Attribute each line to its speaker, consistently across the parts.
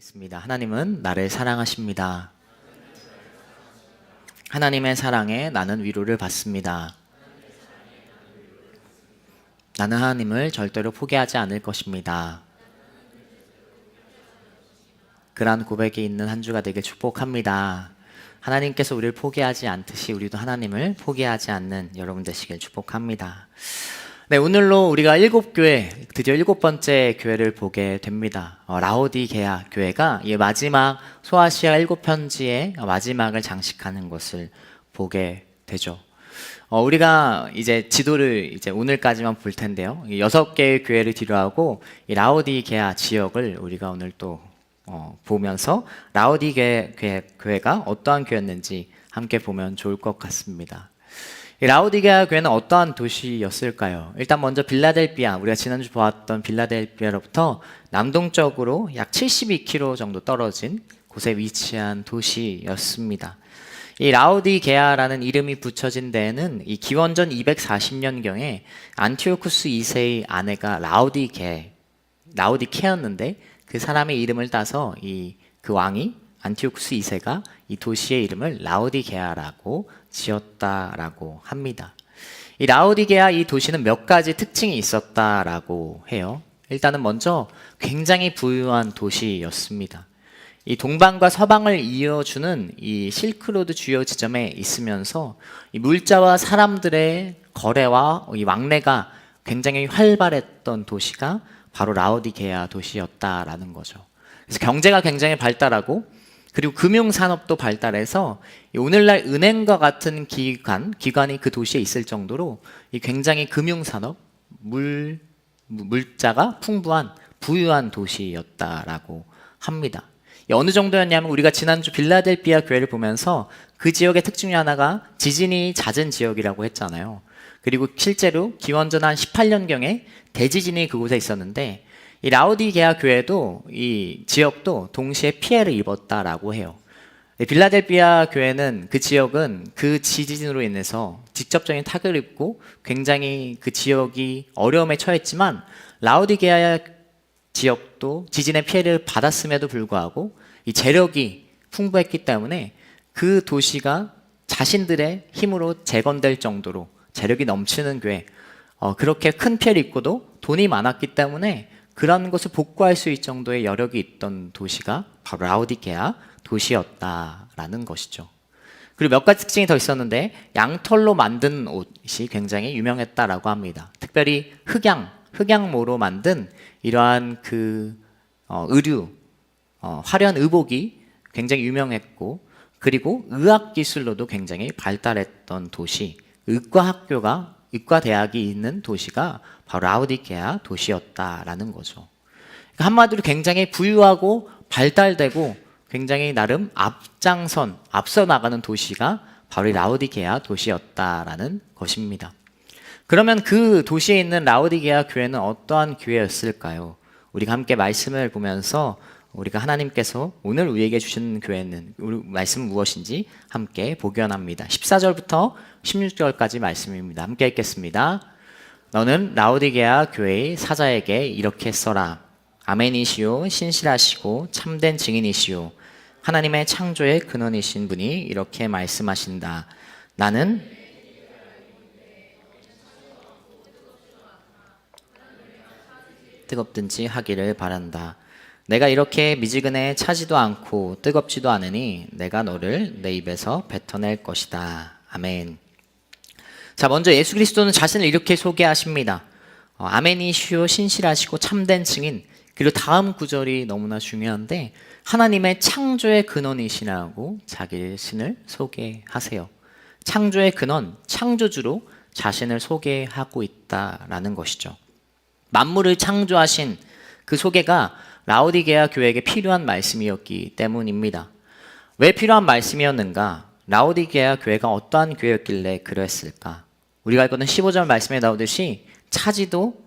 Speaker 1: 있습니다. 하나님은 나를 사랑하십니다. 하나님의 사랑에 나는 위로를 받습니다. 나는 하나님을 절대로 포기하지 않을 것입니다. 그러한 고백이 있는 한 주가 되길 축복합니다. 하나님께서 우리를 포기하지 않듯이 우리도 하나님을 포기하지 않는 여러분 되시길 축복합니다. 네, 오늘로 우리가 7교회, 드디어 7번째 교회를 보게 됩니다. 라오디게아 교회가 이 마지막 소아시아 7편지의 마지막을 장식하는 것을 보게 되죠. 우리가 이제 지도를 이제 오늘까지만 볼 텐데요. 6개의 교회를 뒤로하고 이 라오디게아 지역을 우리가 오늘 또 보면서 라오디게아 교회가 어떠한 교회였는지 함께 보면 좋을 것 같습니다. 이 라오디게아 교회는 어떠한 도시였을까요? 일단 먼저 빌라델비아, 우리가 지난주 보았던 빌라델비아로부터 남동쪽으로 약 72km 정도 떨어진 곳에 위치한 도시였습니다. 이 라오디게아라는 이름이 붙여진 데에는 이 기원전 240년경에 안티오쿠스 2세의 아내가 라오디케였는데 그 사람의 이름을 따서 그 왕이 안티오쿠스 2세가 이 도시의 이름을 라오디게아라고 지었다라고 합니다. 이 라오디게아 이 도시는 몇 가지 특징이 있었다라고 해요. 일단은 먼저 굉장히 부유한 도시였습니다. 이 동방과 서방을 이어주는 이 실크로드 주요 지점에 있으면서 이 물자와 사람들의 거래와 이 왕래가 굉장히 활발했던 도시가 바로 라오디게아 도시였다라는 거죠. 그래서 경제가 굉장히 발달하고 그리고 금융산업도 발달해서 오늘날 은행과 같은 기관이 그 도시에 있을 정도로 이 굉장히 금융산업, 물자가 풍부한 부유한 도시였다라고 합니다. 어느 정도였냐면 우리가 지난주 빌라델비아 교회를 보면서 그 지역의 특징 중 하나가 지진이 잦은 지역이라고 했잖아요. 그리고 실제로 기원전 한 18년경에 대지진이 그곳에 있었는데 이 라오디게아 교회도 이 지역도 동시에 피해를 입었다라고 해요. 빌라델비아 교회는 그 지역은 그 지진으로 인해서 직접적인 타격을 입고 굉장히 그 지역이 어려움에 처했지만 라오디게아 지역도 지진의 피해를 받았음에도 불구하고 이 재력이 풍부했기 때문에 그 도시가 자신들의 힘으로 재건될 정도로 재력이 넘치는 교회, 그렇게 큰 피해를 입고도 돈이 많았기 때문에 그런 것을 복구할 수 있을 정도의 여력이 있던 도시가 바로 라오디게아 도시였다라는 것이죠. 그리고 몇 가지 특징이 더 있었는데 양털로 만든 옷이 굉장히 유명했다라고 합니다. 특별히 흑양모로 만든 이러한 의류, 화려한 의복이 굉장히 유명했고 그리고 의학 기술로도 굉장히 발달했던 도시, 의과 대학이 있는 도시가 바로 라오디게아 도시였다라는 거죠. 그러니까 한마디로 굉장히 부유하고 발달되고 굉장히 나름 앞서 나가는 도시가 바로 라오디게아 도시였다라는 것입니다. 그러면 그 도시에 있는 라오디게아 교회는 어떠한 교회였을까요? 우리가 함께 말씀을 보면서 우리가 하나님께서 오늘 우리에게 주신 교회는 말씀은 무엇인지 함께 보견합니다. 14절부터 16절까지 말씀입니다. 함께 읽겠습니다. 너는 라오디게아 교회의 사자에게 이렇게 써라. 아멘이시오 신실하시고 참된 증인이시오 하나님의 창조의 근원이신 분이 이렇게 말씀하신다. 나는 뜨겁든지 하기를 바란다. 내가 이렇게 미지근해 차지도 않고 뜨겁지도 않으니 내가 너를 내 입에서 뱉어낼 것이다. 아멘. 자, 먼저 예수 그리스도는 자신을 이렇게 소개하십니다. 아멘이시오 신실하시고 참된 증인. 그리고 다음 구절이 너무나 중요한데 하나님의 창조의 근원이시라고 자신을 소개하세요. 창조의 근원, 창조주로 자신을 소개하고 있다라는 것이죠. 만물을 창조하신 그 소개가 라오디게아 교회에게 필요한 말씀이었기 때문입니다. 왜 필요한 말씀이었는가? 라오디게아 교회가 어떠한 교회였길래 그랬을까? 우리가 알고 있는 15절 말씀에 나오듯이 차지도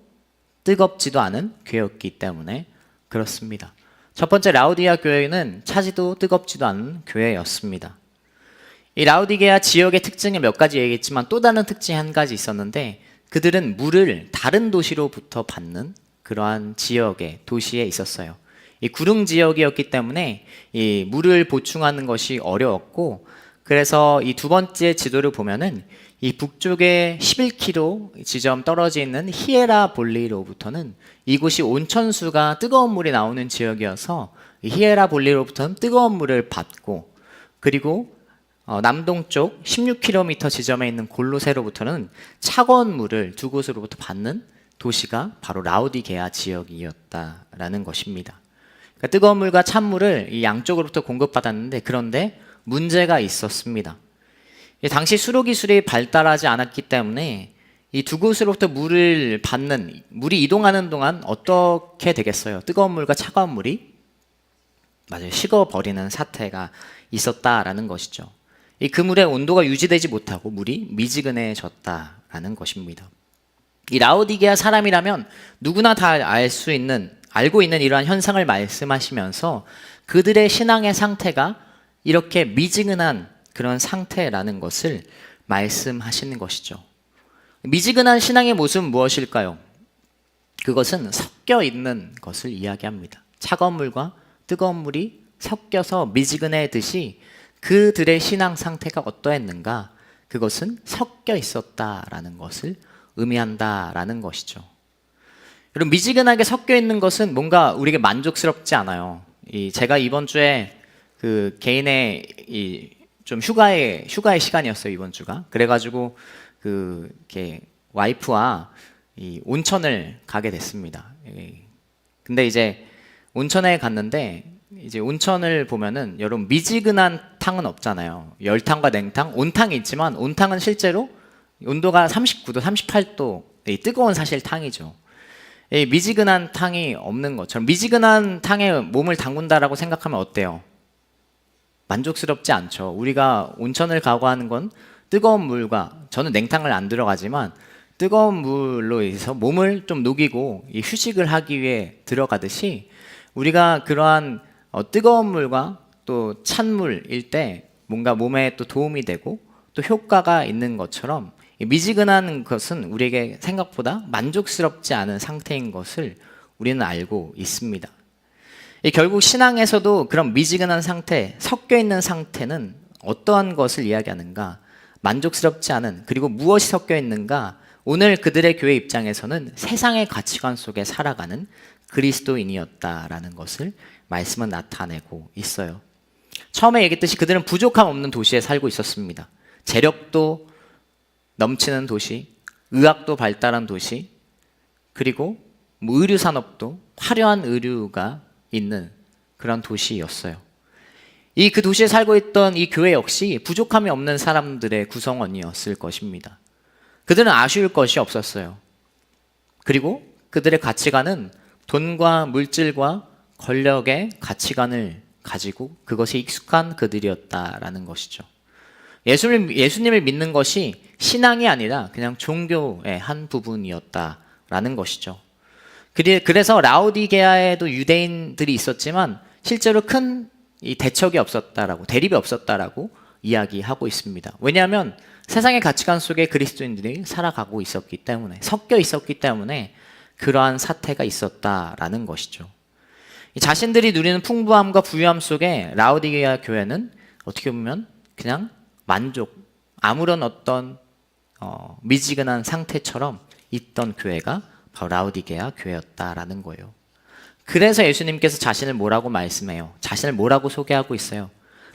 Speaker 1: 뜨겁지도 않은 교회였기 때문에 그렇습니다. 첫 번째 라오디게아 교회는 차지도 뜨겁지도 않은 교회였습니다. 이 라오디게아 지역의 특징을 몇 가지 얘기했지만 또 다른 특징이 한 가지 있었는데 그들은 물을 다른 도시로부터 받는 그러한 지역의 도시에 있었어요. 이 구릉 지역이었기 때문에 이 물을 보충하는 것이 어려웠고, 그래서 이 두 번째 지도를 보면은 이 북쪽에 11km 지점 떨어져 있는 히에라볼리로부터는 이곳이 온천수가 뜨거운 물이 나오는 지역이어서 이 히에라볼리로부터는 뜨거운 물을 받고, 그리고 남동쪽 16km 지점에 있는 골로새로부터는 차가운 물을 두 곳으로부터 받는 도시가 바로 라오디게아 지역이었다라는 것입니다. 그러니까 뜨거운 물과 찬물을 이 양쪽으로부터 공급받았는데, 그런데 문제가 있었습니다. 당시 수로 기술이 발달하지 않았기 때문에 이 두 곳으로부터 물을 받는, 물이 이동하는 동안 어떻게 되겠어요? 뜨거운 물과 차가운 물이 맞아요, 식어버리는 사태가 있었다라는 것이죠. 이 그물의 온도가 유지되지 못하고 물이 미지근해졌다라는 것입니다. 이 라오디게아 사람이라면 누구나 다 알고 있는 이러한 현상을 말씀하시면서 그들의 신앙의 상태가 이렇게 미지근한 그런 상태라는 것을 말씀하시는 것이죠. 미지근한 신앙의 모습은 무엇일까요? 그것은 섞여 있는 것을 이야기합니다. 차가운 물과 뜨거운 물이 섞여서 미지근해듯이 그들의 신앙 상태가 어떠했는가? 그것은 섞여 있었다라는 것을 의미한다라는 것이죠. 여러분, 미지근하게 섞여 있는 것은 뭔가 우리에게 만족스럽지 않아요. 제가 이번 주에 그 개인의 좀 휴가의 시간이었어요, 이번 주가. 그래가지고 이렇게 와이프와 온천을 가게 됐습니다. 근데 이제 온천에 갔는데, 이제 온천을 보면은 여러분, 미지근한 탕은 없잖아요. 열탕과 냉탕, 온탕이 있지만 온탕은 실제로 온도가 39도, 38도, 뜨거운 사실 탕이죠. 미지근한 탕이 없는 것처럼 미지근한 탕에 몸을 담근다라고 생각하면 어때요? 만족스럽지 않죠. 우리가 온천을 가고 하는 건 뜨거운 물과, 저는 냉탕을 안 들어가지만 뜨거운 물로 인해서 몸을 좀 녹이고 휴식을 하기 위해 들어가듯이, 우리가 그러한 뜨거운 물과 또 찬물일 때 뭔가 몸에 또 도움이 되고 또 효과가 있는 것처럼, 미지근한 것은 우리에게 생각보다 만족스럽지 않은 상태인 것을 우리는 알고 있습니다. 결국 신앙에서도 그런 미지근한 상태, 섞여 있는 상태는 어떠한 것을 이야기하는가? 만족스럽지 않은, 그리고 무엇이 섞여 있는가? 오늘 그들의 교회 입장에서는 세상의 가치관 속에 살아가는 그리스도인이었다라는 것을 말씀은 나타내고 있어요. 처음에 얘기했듯이 그들은 부족함 없는 도시에 살고 있었습니다. 재력도 넘치는 도시, 의학도 발달한 도시, 그리고 의류 산업도 화려한 의류가 있는 그런 도시였어요. 그 도시에 살고 있던 이 교회 역시 부족함이 없는 사람들의 구성원이었을 것입니다. 그들은 아쉬울 것이 없었어요. 그리고 그들의 가치관은 돈과 물질과 권력의 가치관을 가지고 그것이 익숙한 그들이었다라는 것이죠. 예수님을 믿는 것이 신앙이 아니라 그냥 종교의 한 부분이었다라는 것이죠. 그래서 라오디게아에도 유대인들이 있었지만 실제로 큰 대척이 없었다라고, 대립이 없었다라고 이야기하고 있습니다. 왜냐하면 세상의 가치관 속에 그리스도인들이 살아가고 있었기 때문에, 섞여 있었기 때문에 그러한 사태가 있었다라는 것이죠. 자신들이 누리는 풍부함과 부유함 속에 라오디게아 교회는 어떻게 보면 그냥 만족, 아무런 어떤 미지근한 상태처럼 있던 교회가 바로 라오디게아 교회였다라는 거예요. 그래서 예수님께서 자신을 뭐라고 말씀해요? 자신을 뭐라고 소개하고 있어요?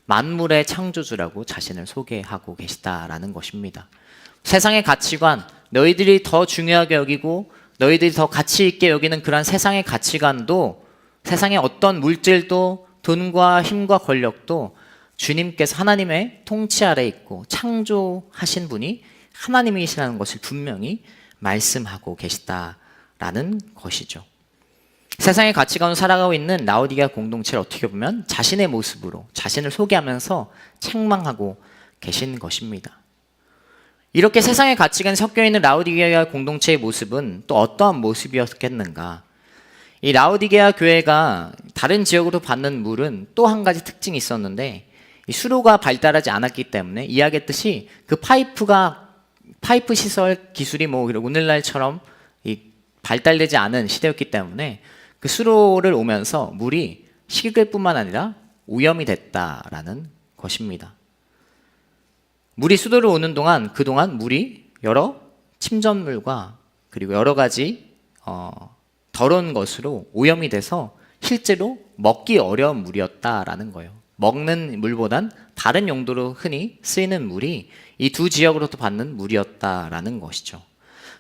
Speaker 1: 만물의 창조주라고 자신을 소개하고 계시다라는 것입니다. 세상의 가치관, 너희들이 더 중요하게 여기고 너희들이 더 가치 있게 여기는 그런 세상의 가치관도, 세상의 어떤 물질도, 돈과 힘과 권력도 주님께서 하나님의 통치 아래 있고 창조하신 분이 하나님이시라는 것을 분명히 말씀하고 계시다라는 것이죠. 세상의 가치관으로 살아가고 있는 라오디게아 공동체를 어떻게 보면 자신의 모습으로 자신을 소개하면서 책망하고 계신 것입니다. 이렇게 세상의 가치관이 섞여 있는 라오디게아 공동체의 모습은 또 어떠한 모습이었겠는가? 이 라오디게아 교회가 다른 지역으로 받는 물은 또 한 가지 특징이 있었는데, 이 수로가 발달하지 않았기 때문에 이야기했듯이 그 파이프 시설 기술이 오늘날처럼 발달되지 않은 시대였기 때문에 그 수로를 오면서 물이 식을 뿐만 아니라 오염이 됐다라는 것입니다. 물이 수도를 오는 동안 그동안 물이 여러 침전물과 그리고 여러 가지 더러운 것으로 오염이 돼서 실제로 먹기 어려운 물이었다라는 거예요. 먹는 물보단 다른 용도로 흔히 쓰이는 물이 이 두 지역으로부터 받는 물이었다라는 것이죠.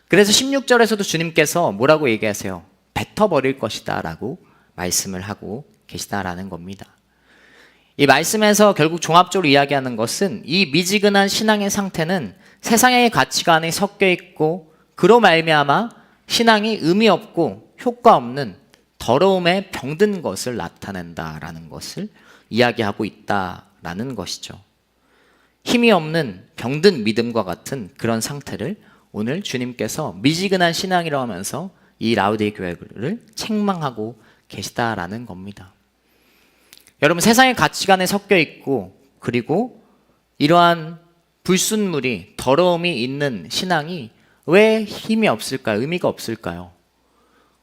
Speaker 1: 그래서 16절에서도 주님께서 뭐라고 얘기하세요? 뱉어버릴 것이다 라고 말씀을 하고 계시다라는 겁니다. 이 말씀에서 결국 종합적으로 이야기하는 것은 이 미지근한 신앙의 상태는 세상의 가치관에 섞여 있고 그로 말미암아 신앙이 의미 없고 효과 없는 더러움에 병든 것을 나타낸다라는 것을 이야기하고 있다라는 것이죠. 힘이 없는 병든 믿음과 같은 그런 상태를 오늘 주님께서 미지근한 신앙이라고 하면서 이 라우디게 교회를 책망하고 계시다라는 겁니다. 여러분, 세상의 가치관에 섞여 있고 그리고 이러한 불순물이 더러움이 있는 신앙이 왜 힘이 없을까요? 의미가 없을까요?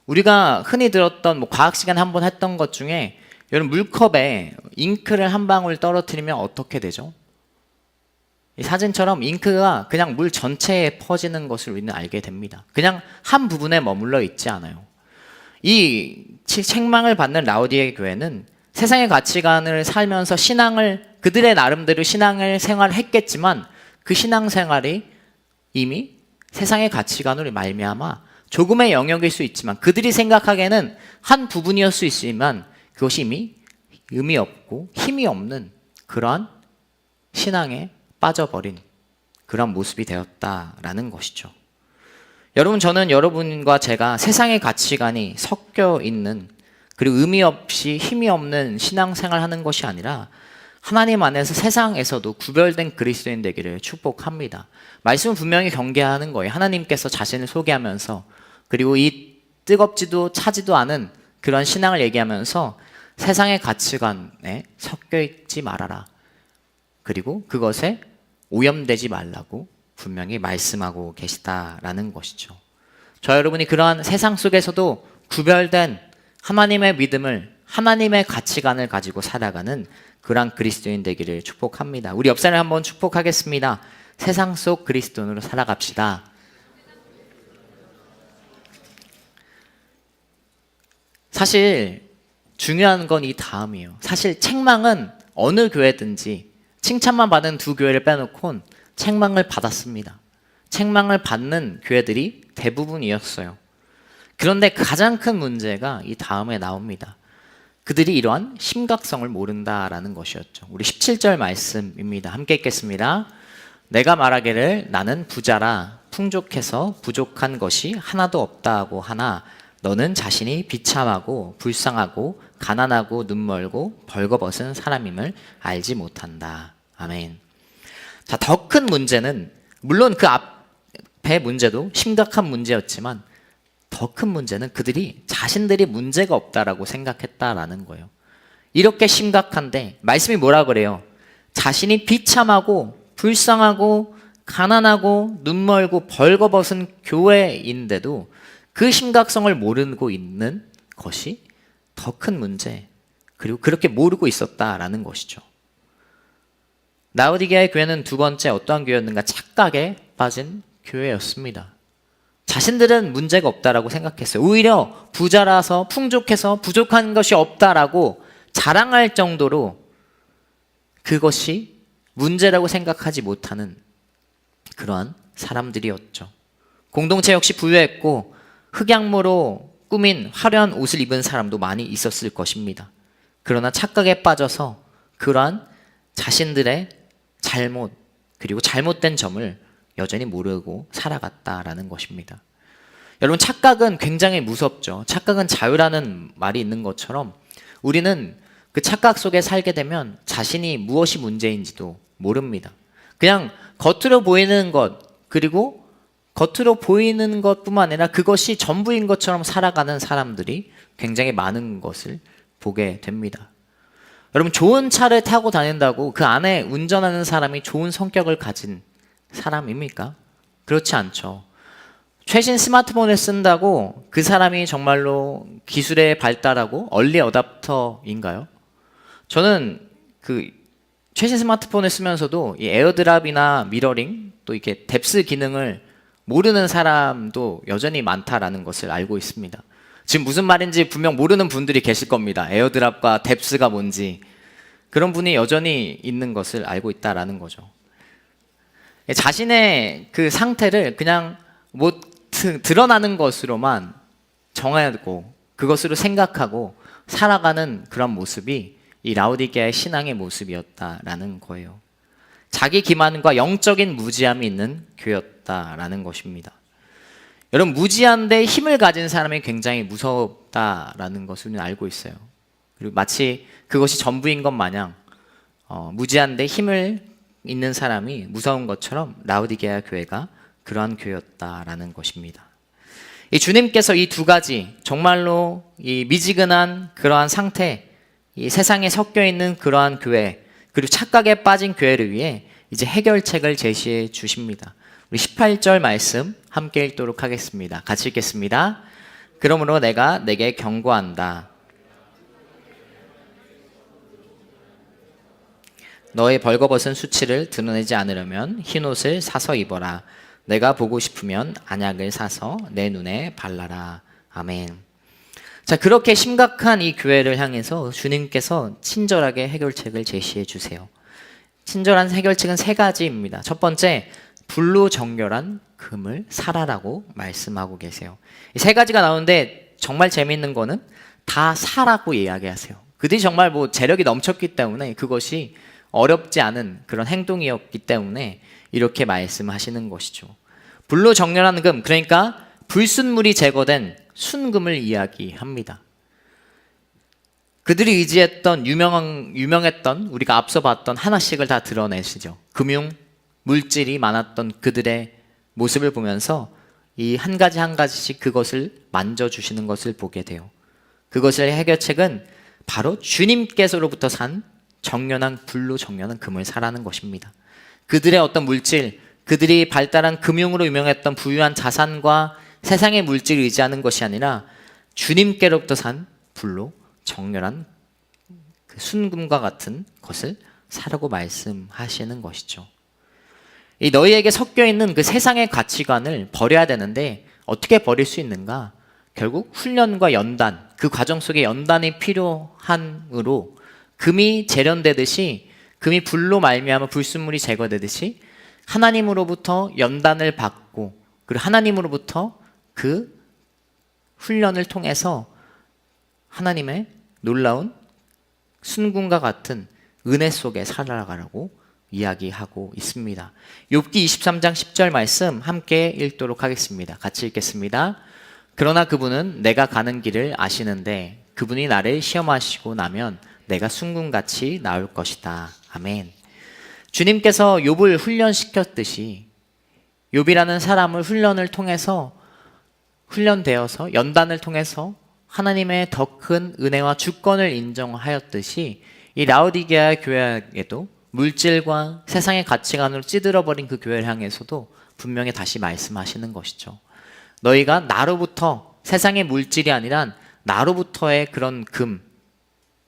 Speaker 1: 우리가 흔히 들었던 과학 시간에 한번 했던 것 중에 여러분, 물컵에 잉크를 한 방울 떨어뜨리면 어떻게 되죠? 이 사진처럼 잉크가 그냥 물 전체에 퍼지는 것을 우리는 알게 됩니다. 그냥 한 부분에 머물러 있지 않아요. 이 책망을 받는 라우디게 교회는 세상의 가치관을 살면서 그들의 나름대로 신앙을 생활했겠지만 그 신앙생활이 이미 세상의 가치관으로 말미암아 조금의 영역일 수 있지만 그들이 생각하기에는 한 부분이었을 수 있지만 그것이 이미 의미 없고 힘이 없는 그러한 신앙에 빠져버린 그런 모습이 되었다라는 것이죠. 여러분, 저는 여러분과 제가 세상의 가치관이 섞여 있는 그리고 의미 없이 힘이 없는 신앙생활을 하는 것이 아니라 하나님 안에서 세상에서도 구별된 그리스도인 되기를 축복합니다. 말씀은 분명히 경계하는 거예요. 하나님께서 자신을 소개하면서 그리고 이 뜨겁지도 차지도 않은 그런 신앙을 얘기하면서 세상의 가치관에 섞여 있지 말아라. 그리고 그것에 오염되지 말라고 분명히 말씀하고 계시다라는 것이죠. 저 여러분이 그러한 세상 속에서도 구별된 하나님의 믿음을, 하나님의 가치관을 가지고 살아가는 그러한 그리스도인 되기를 축복합니다. 우리 옆 사람 한번 축복하겠습니다. 세상 속 그리스도인으로 살아갑시다. 사실 중요한 건 이 다음이에요. 사실 책망은 어느 교회든지 칭찬만 받은 두 교회를 빼놓곤 책망을 받았습니다. 책망을 받는 교회들이 대부분이었어요. 그런데 가장 큰 문제가 이 다음에 나옵니다. 그들이 이러한 심각성을 모른다라는 것이었죠. 우리 17절 말씀입니다. 함께 읽겠습니다. 내가 말하기를 나는 부자라 풍족해서 부족한 것이 하나도 없다고 하나 너는 자신이 비참하고 불쌍하고 가난하고 눈멀고 벌거벗은 사람임을 알지 못한다. 아멘. 자, 더 큰 문제는 물론 그 앞의 문제도 심각한 문제였지만 더 큰 문제는 그들이 자신들이 문제가 없다라고 생각했다라는 거예요. 이렇게 심각한데 말씀이 뭐라 그래요? 자신이 비참하고 불쌍하고 가난하고 눈멀고 벌거벗은 교회인데도 그 심각성을 모르고 있는 것이 더 큰 문제, 그리고 그렇게 모르고 있었다라는 것이죠. 라우디게아의 교회는 두 번째 어떠한 교회였는가? 착각에 빠진 교회였습니다. 자신들은 문제가 없다라고 생각했어요. 오히려 부자라서 풍족해서 부족한 것이 없다라고 자랑할 정도로 그것이 문제라고 생각하지 못하는 그러한 사람들이었죠. 공동체 역시 부유했고 흑양모로 꾸민 화려한 옷을 입은 사람도 많이 있었을 것입니다. 그러나 착각에 빠져서 그러한 자신들의 잘못 그리고 잘못된 점을 여전히 모르고 살아갔다라는 것입니다. 여러분, 착각은 굉장히 무섭죠. 착각은 자유라는 말이 있는 것처럼 우리는 그 착각 속에 살게 되면 자신이 무엇이 문제인지도 모릅니다. 그냥 겉으로 보이는 것, 그리고 겉으로 보이는 것뿐만 아니라 그것이 전부인 것처럼 살아가는 사람들이 굉장히 많은 것을 보게 됩니다. 여러분, 좋은 차를 타고 다닌다고 그 안에 운전하는 사람이 좋은 성격을 가진 사람입니까? 그렇지 않죠. 최신 스마트폰을 쓴다고 그 사람이 정말로 기술에 발달하고 얼리 어답터인가요? 저는 그 최신 스마트폰을 쓰면서도 이 에어드랍이나 미러링 또 이렇게 뎁스 기능을 모르는 사람도 여전히 많다라는 것을 알고 있습니다. 지금 무슨 말인지 분명 모르는 분들이 계실 겁니다. 에어드랍과 뎁스가 뭔지. 그런 분이 여전히 있는 것을 알고 있다라는 거죠. 자신의 그 상태를 그냥 뭐 드러나는 것으로만 정하고 그것으로 생각하고 살아가는 그런 모습이 이 라오디게아의 신앙의 모습이었다라는 거예요. 자기 기만과 영적인 무지함이 있는 교회였다라는 것입니다. 여러분, 무지한데 힘을 가진 사람이 굉장히 무섭다라는 것을 우리는 알고 있어요. 그리고 마치 그것이 전부인 것 마냥 무지한데 힘을 있는 사람이 무서운 것처럼 라오디게아 교회가 그러한 교회였다라는 것입니다. 이 주님께서 이 두 가지 정말로 이 미지근한 그러한 상태, 이 세상에 섞여 있는 그러한 교회, 그리고 착각에 빠진 교회를 위해 이제 해결책을 제시해 주십니다. 우리 18절 말씀 함께 읽도록 하겠습니다. 같이 읽겠습니다. 그러므로 내가 내게 경고한다. 너의 벌거벗은 수치를 드러내지 않으려면 흰옷을 사서 입어라. 내가 보고 싶으면 안약을 사서 내 눈에 발라라. 아멘. 자, 그렇게 심각한 이 교회를 향해서 주님께서 친절하게 해결책을 제시해 주세요. 친절한 해결책은 세 가지입니다. 첫 번째, 불로 정결한 금을 사라라고 말씀하고 계세요. 이 세 가지가 나오는데 정말 재미있는 거는 다 사라고 이야기하세요. 그들이 정말 뭐 재력이 넘쳤기 때문에 그것이 어렵지 않은 그런 행동이었기 때문에 이렇게 말씀하시는 것이죠. 불로 정렬한 금, 그러니까 불순물이 제거된 순금을 이야기합니다. 그들이 의지했던 유명했던 우리가 앞서 봤던 하나씩을 다 드러내시죠. 금융, 물질이 많았던 그들의 모습을 보면서 이 한 가지 한 가지씩 그것을 만져주시는 것을 보게 돼요. 그것의 해결책은 바로 주님께서로부터 산 정연한 불로 정연한 금을 사라는 것입니다. 그들의 어떤 물질, 그들이 발달한 금융으로 유명했던 부유한 자산과 세상의 물질을 의지하는 것이 아니라 주님께로부터 산 불로 정렬한 그 순금과 같은 것을 사라고 말씀하시는 것이죠. 이 너희에게 섞여 있는 그 세상의 가치관을 버려야 되는데 어떻게 버릴 수 있는가? 결국 훈련과 연단, 그 과정 속에 연단이 필요함으로 금이 재련되듯이, 금이 불로 말미암아 불순물이 제거되듯이 하나님으로부터 연단을 받고 그리고 하나님으로부터 그 훈련을 통해서 하나님의 놀라운 순금과 같은 은혜 속에 살아가라고 이야기하고 있습니다. 욥기 23장 10절 말씀 함께 읽도록 하겠습니다. 같이 읽겠습니다. 그러나 그분은 내가 가는 길을 아시는데 그분이 나를 시험하시고 나면 내가 순금같이 나올 것이다. 아멘. 주님께서 욥을 훈련시켰듯이 욥이라는 사람을 훈련을 통해서 훈련되어서 연단을 통해서 하나님의 더 큰 은혜와 주권을 인정하였듯이 이 라오디게아 교회에게도 물질과 세상의 가치관으로 찌들어버린 그 교회를 향해서도 분명히 다시 말씀하시는 것이죠. 너희가 나로부터, 세상의 물질이 아니라 나로부터의 그런 금,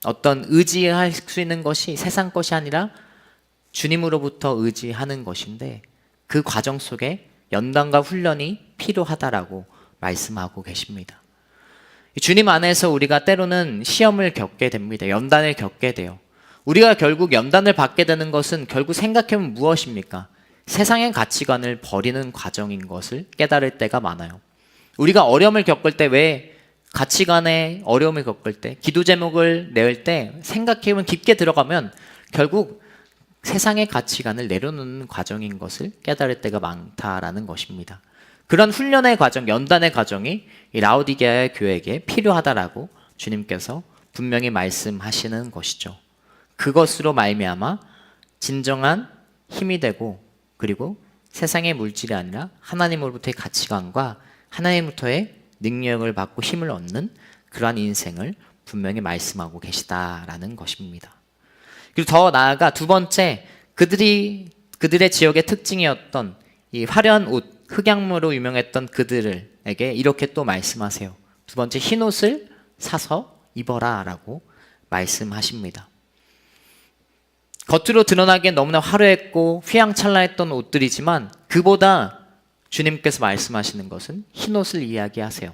Speaker 1: 어떤 의지할 수 있는 것이 세상 것이 아니라 주님으로부터 의지하는 것인데 그 과정 속에 연단과 훈련이 필요하다라고 말씀하고 계십니다. 주님 안에서 우리가 때로는 시험을 겪게 됩니다. 연단을 겪게 돼요. 우리가 결국 연단을 받게 되는 것은 결국 생각해보면 무엇입니까? 세상의 가치관을 버리는 과정인 것을 깨달을 때가 많아요. 우리가 어려움을 겪을 때, 왜 가치관에 어려움을 겪을 때, 기도 제목을 낼 때 생각해보면 깊게 들어가면 결국 세상의 가치관을 내려놓는 과정인 것을 깨달을 때가 많다라는 것입니다. 그런 훈련의 과정, 연단의 과정이 이 라오디게아 교회에게 필요하다라고 주님께서 분명히 말씀하시는 것이죠. 그것으로 말미암아 진정한 힘이 되고 그리고 세상의 물질이 아니라 하나님으로부터의 가치관과 하나님으로부터의 능력을 받고 힘을 얻는 그러한 인생을 분명히 말씀하고 계시다라는 것입니다. 그리고 더 나아가 두 번째, 그들의 지역의 특징이었던 이 화려한 옷, 흑양무로 유명했던 그들에게 이렇게 또 말씀하세요. 두 번째, 흰옷을 사서 입어라 라고 말씀하십니다. 겉으로 드러나기엔 너무나 화려했고 휘황찬란했던 옷들이지만 그보다 주님께서 말씀하시는 것은 흰옷을 이야기하세요.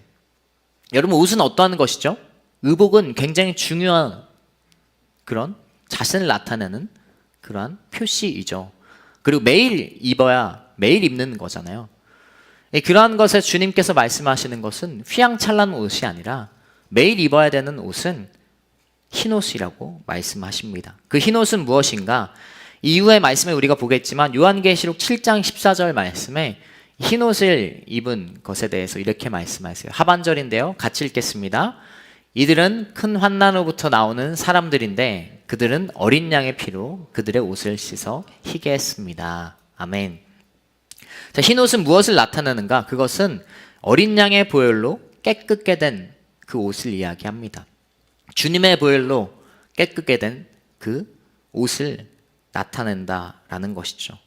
Speaker 1: 여러분, 옷은 어떠한 것이죠? 의복은 굉장히 중요한 그런 자신을 나타내는 그러한 표시이죠. 그리고 매일 입어야 매일 입는 거잖아요. 그러한 것에 주님께서 말씀하시는 것은 휘황찬란한 옷이 아니라 매일 입어야 되는 옷은 흰옷이라고 말씀하십니다. 그 흰옷은 무엇인가? 이후의 말씀에 우리가 보겠지만 요한계시록 7장 14절 말씀에 흰옷을 입은 것에 대해서 이렇게 말씀하세요. 하반절인데요. 같이 읽겠습니다. 이들은 큰 환난으로부터 나오는 사람들인데 그들은 어린 양의 피로 그들의 옷을 씻어 희게 했습니다. 아멘. 자, 흰옷은 무엇을 나타내는가? 그것은 어린 양의 보혈로 깨끗게 된 그 옷을 이야기합니다. 주님의 보혈로 깨끗게 된 그 옷을 나타낸다라는 것이죠.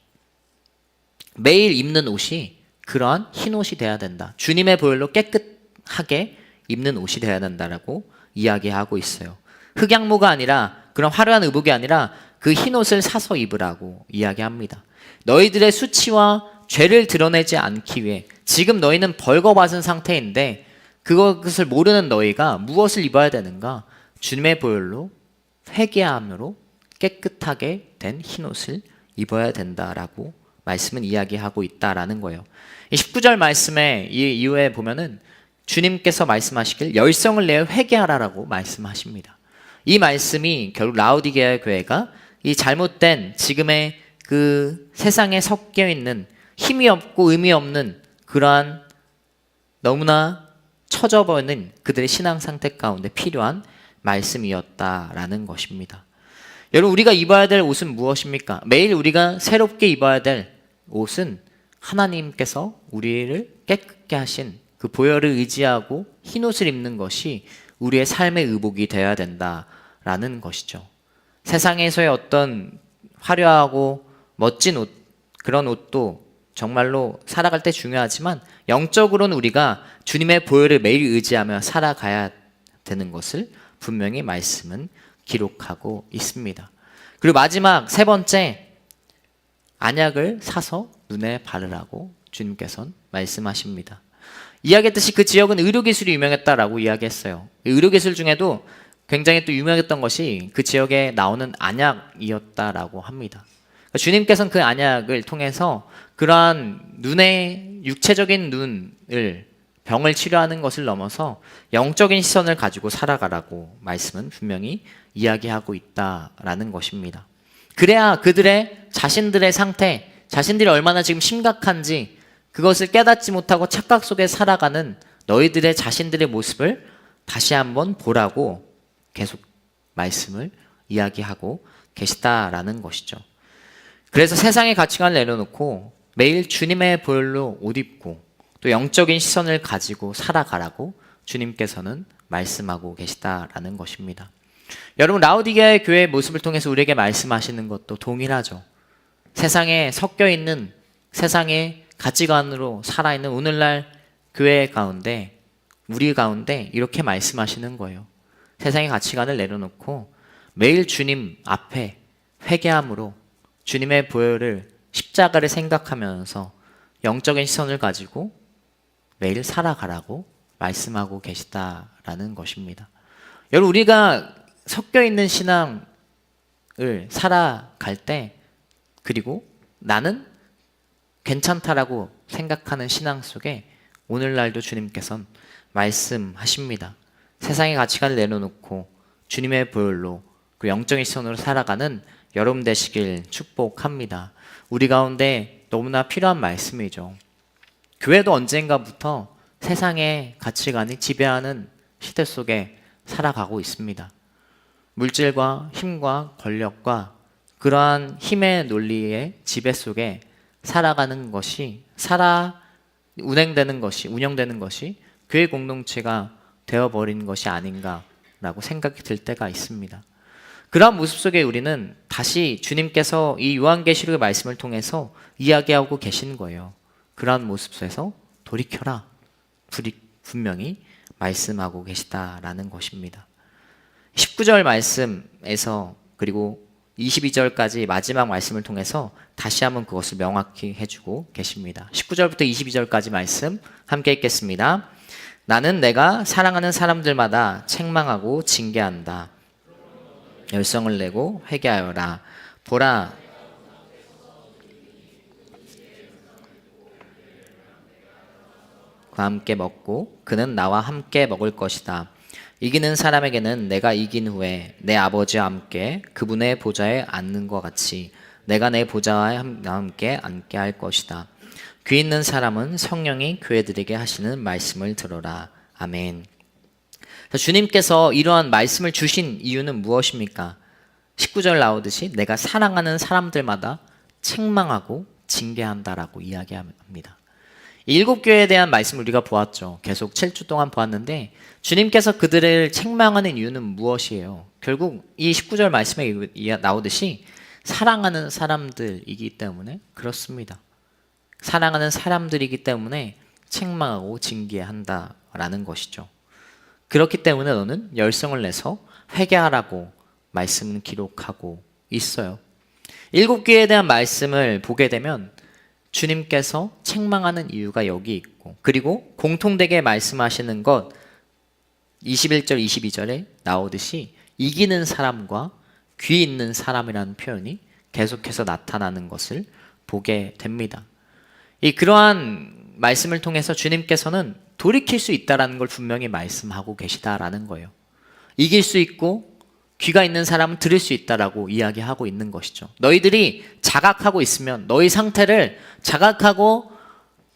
Speaker 1: 매일 입는 옷이 그러한 흰 옷이 되어야 된다. 주님의 보혈로 깨끗하게 입는 옷이 되어야 된다라고 이야기하고 있어요. 흑양모가 아니라 그런 화려한 의복이 아니라 그 흰 옷을 사서 입으라고 이야기합니다. 너희들의 수치와 죄를 드러내지 않기 위해 지금 너희는 벌거벗은 상태인데 그것을 모르는 너희가 무엇을 입어야 되는가? 주님의 보혈로 회개함으로 깨끗하게 된 흰옷을 입어야 된다라고 말씀은 이야기하고 있다라는 거예요. 19절 말씀에 이 이후에 보면은 주님께서 말씀하시길 열성을 내어 회개하라라고 말씀하십니다. 이 말씀이 결국 라오디게아 교회가 이 잘못된 지금의 그 세상에 섞여 있는 힘이 없고 의미 없는 그러한 너무나 처져버리는 그들의 신앙 상태 가운데 필요한 말씀이었다라는 것입니다. 여러분, 우리가 입어야 될 옷은 무엇입니까? 매일 우리가 새롭게 입어야 될 옷은 하나님께서 우리를 깨끗게 하신 그 보혈을 의지하고 흰옷을 입는 것이 우리의 삶의 의복이 되어야 된다라는 것이죠. 세상에서의 어떤 화려하고 멋진 옷, 그런 옷도 정말로 살아갈 때 중요하지만 영적으로는 우리가 주님의 보혈을 매일 의지하며 살아가야 되는 것을 분명히 말씀은 기록하고 있습니다. 그리고 마지막 세 번째, 안약을 사서 눈에 바르라고 주님께서는 말씀하십니다. 이야기했듯이 그 지역은 의료기술이 유명했다라고 이야기했어요. 의료기술 중에도 굉장히 또 유명했던 것이 그 지역에 나오는 안약이었다라고 합니다. 주님께서는 그 안약을 통해서 그러한 눈의 육체적인 눈을 병을 치료하는 것을 넘어서 영적인 시선을 가지고 살아가라고 말씀은 분명히 이야기하고 있다라는 것입니다. 그래야 그들의 자신들의 상태, 자신들이 얼마나 지금 심각한지 그것을 깨닫지 못하고 착각 속에 살아가는 너희들의 자신들의 모습을 다시 한번 보라고 계속 말씀을 이야기하고 계시다라는 것이죠. 그래서 세상의 가치관을 내려놓고 매일 주님의 보혈로 옷 입고 또 영적인 시선을 가지고 살아가라고 주님께서는 말씀하고 계시다라는 것입니다. 여러분, 라오디게아의 교회의 모습을 통해서 우리에게 말씀하시는 것도 동일하죠. 세상에 섞여 있는 세상의 가치관으로 살아있는 오늘날 교회 가운데 우리 가운데 이렇게 말씀하시는 거예요. 세상의 가치관을 내려놓고 매일 주님 앞에 회개함으로 주님의 보혈을 십자가를 생각하면서 영적인 시선을 가지고 매일 살아가라고 말씀하고 계시다라는 것입니다. 여러분, 우리가 섞여 있는 신앙을 살아갈 때 그리고 나는 괜찮다라고 생각하는 신앙 속에 오늘날도 주님께서는 말씀하십니다. 세상의 가치관을 내려놓고 주님의 보혈로 그 영적인 시선으로 살아가는 여러분 되시길 축복합니다. 우리 가운데 너무나 필요한 말씀이죠. 교회도 언젠가부터 세상의 가치관이 지배하는 시대 속에 살아가고 있습니다. 물질과 힘과 권력과 그러한 힘의 논리의 지배 속에 살아가는 것이 운영되는 것이 교회 공동체가 되어버린 것이 아닌가라고 생각이 들 때가 있습니다. 그러한 모습 속에 우리는 다시 주님께서 이 요한계시록의 말씀을 통해서 이야기하고 계신 거예요. 그러한 모습 속에서 돌이켜라. 분명히 말씀하고 계시다라는 것입니다. 19절 말씀에서 그리고 22절까지 마지막 말씀을 통해서 다시 한번 그것을 명확히 해주고 계십니다. 19절부터 22절까지 말씀 함께 읽겠습니다. 나는 내가 사랑하는 사람들마다 책망하고 징계한다. 열성을 내고 회개하여라. 보라, 그와 함께 먹고 그는 나와 함께 먹을 것이다. 이기는 사람에게는 내가 이긴 후에 내 아버지와 함께 그분의 보좌에 앉는 것 같이 내가 내 보좌와 함께 앉게 할 것이다. 귀 있는 사람은 성령이 교회들에게 하시는 말씀을 들어라. 아멘. 주님께서 이러한 말씀을 주신 이유는 무엇입니까? 19절 나오듯이 내가 사랑하는 사람들마다 책망하고 징계한다라고 이야기합니다. 일곱 교회에 대한 말씀을 우리가 보았죠. 계속 7주 동안 보았는데 주님께서 그들을 책망하는 이유는 무엇이에요? 결국 이 19절 말씀에 나오듯이 사랑하는 사람들이기 때문에 그렇습니다. 사랑하는 사람들이기 때문에 책망하고 징계한다라는 것이죠. 그렇기 때문에 너는 열성을 내서 회개하라고 말씀은 기록하고 있어요. 일곱 교회에 대한 말씀을 보게 되면 주님께서 책망하는 이유가 여기 있고, 그리고 공통되게 말씀하시는 것 21절 22절에 나오듯이 이기는 사람과 귀 있는 사람이라는 표현이 계속해서 나타나는 것을 보게 됩니다. 그러한 말씀을 통해서 주님께서는 돌이킬 수 있다는 걸 분명히 말씀하고 계시다라는 거예요. 이길 수 있고 귀가 있는 사람은 들을 수 있다라고 이야기하고 있는 것이죠. 너희들이 자각하고 있으면 너희 상태를 자각하고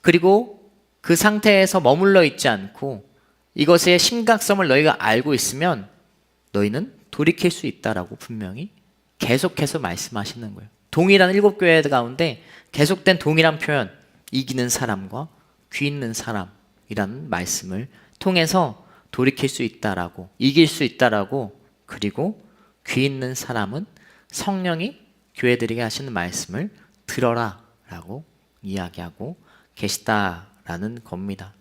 Speaker 1: 그리고 그 상태에서 머물러 있지 않고 이것의 심각성을 너희가 알고 있으면 너희는 돌이킬 수 있다라고 분명히 계속해서 말씀하시는 거예요. 동일한 일곱 교회 가운데 계속된 동일한 표현, 이기는 사람과 귀 있는 사람이라는 말씀을 통해서 돌이킬 수 있다라고, 이길 수 있다라고, 그리고 귀 있는 사람은 성령이 교회들에게 하시는 말씀을 들어라 라고 이야기하고 계시다라는 겁니다.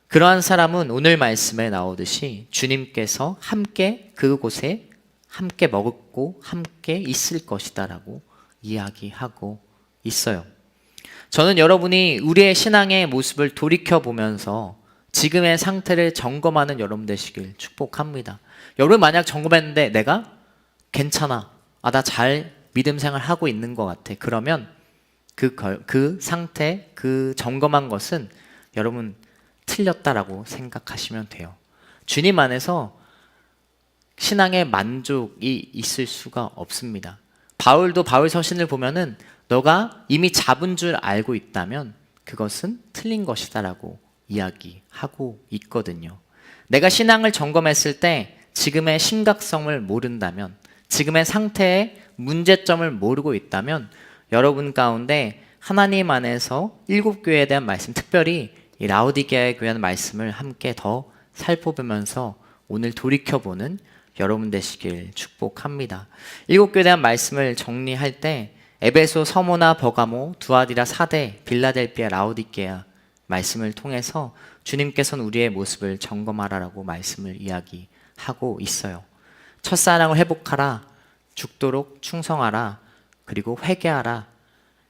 Speaker 1: 그러한 사람은 오늘 말씀에 나오듯이 주님께서 함께 그곳에 함께 먹고 함께 있을 것이다 라고 이야기하고 있어요. 저는 여러분이 우리의 신앙의 모습을 돌이켜보면서 지금의 상태를 점검하는 여러분 되시길 축복합니다. 여러분 만약 점검했는데 내가 괜찮아, 나 잘 믿음 생활 하고 있는 것 같아. 그러면 그 상태, 그 점검한 것은 여러분 틀렸다라고 생각하시면 돼요. 주님 안에서 신앙의 만족이 있을 수가 없습니다. 바울도 바울 서신을 보면은 너가 이미 잡은 줄 알고 있다면 그것은 틀린 것이다라고 이야기하고 있거든요. 내가 신앙을 점검했을 때 지금의 심각성을 모른다면, 지금의 상태의 문제점을 모르고 있다면 여러분 가운데 하나님 안에서 일곱 교회에 대한 말씀, 특별히 이 라오디게아에 대한 말씀을 함께 더 살펴보면서 오늘 돌이켜보는 여러분 되시길 축복합니다. 일곱 교회에 대한 말씀을 정리할 때 에베소, 서모나, 버가모, 두아디라, 사대, 빌라델비아, 라오디게아 말씀을 통해서 주님께서는 우리의 모습을 점검하라라고 말씀을 이야기하고 있어요. 첫사랑을 회복하라, 죽도록 충성하라, 그리고 회개하라,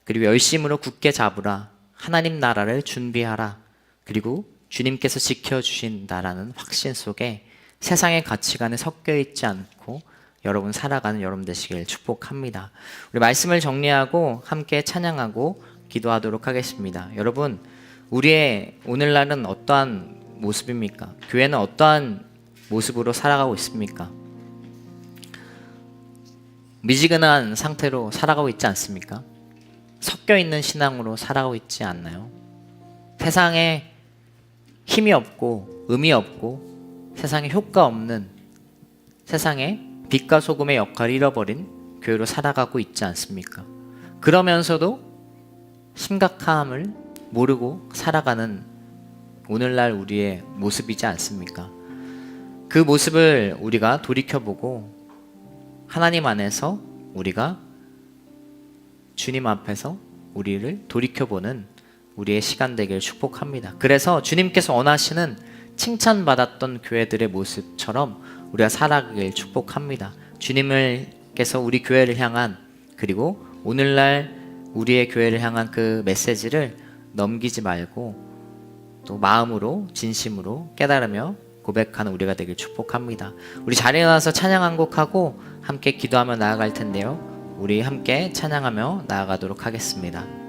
Speaker 1: 그리고 열심으로 굳게 잡으라, 하나님 나라를 준비하라, 그리고 주님께서 지켜주신다라는 확신 속에 세상의 가치관에 섞여 있지 않고 여러분 살아가는 여러분 되시길 축복합니다. 우리 말씀을 정리하고 함께 찬양하고 기도하도록 하겠습니다. 여러분, 우리의 오늘날은 어떠한 모습입니까? 교회는 어떠한 모습으로 살아가고 있습니까? 미지근한 상태로 살아가고 있지 않습니까? 섞여 있는 신앙으로 살아가고 있지 않나요? 세상에 힘이 없고 의미 없고 세상에 효과 없는, 세상에 빛과 소금의 역할을 잃어버린 교회로 살아가고 있지 않습니까? 그러면서도 심각함을 모르고 살아가는 오늘날 우리의 모습이지 않습니까? 그 모습을 우리가 돌이켜보고 하나님 안에서 우리가 주님 앞에서 우리를 돌이켜보는 우리의 시간 되기를 축복합니다. 그래서 주님께서 원하시는 칭찬받았던 교회들의 모습처럼 우리가 살아가길 축복합니다. 주님께서 우리 교회를 향한, 그리고 오늘날 우리의 교회를 향한 그 메시지를 넘기지 말고 또 마음으로 진심으로 깨달으며 고백하는 우리가 되길 축복합니다. 우리 자리에 나와서 찬양 한 곡하고 함께 기도하며 나아갈 텐데요. 우리 함께 찬양하며 나아가도록 하겠습니다.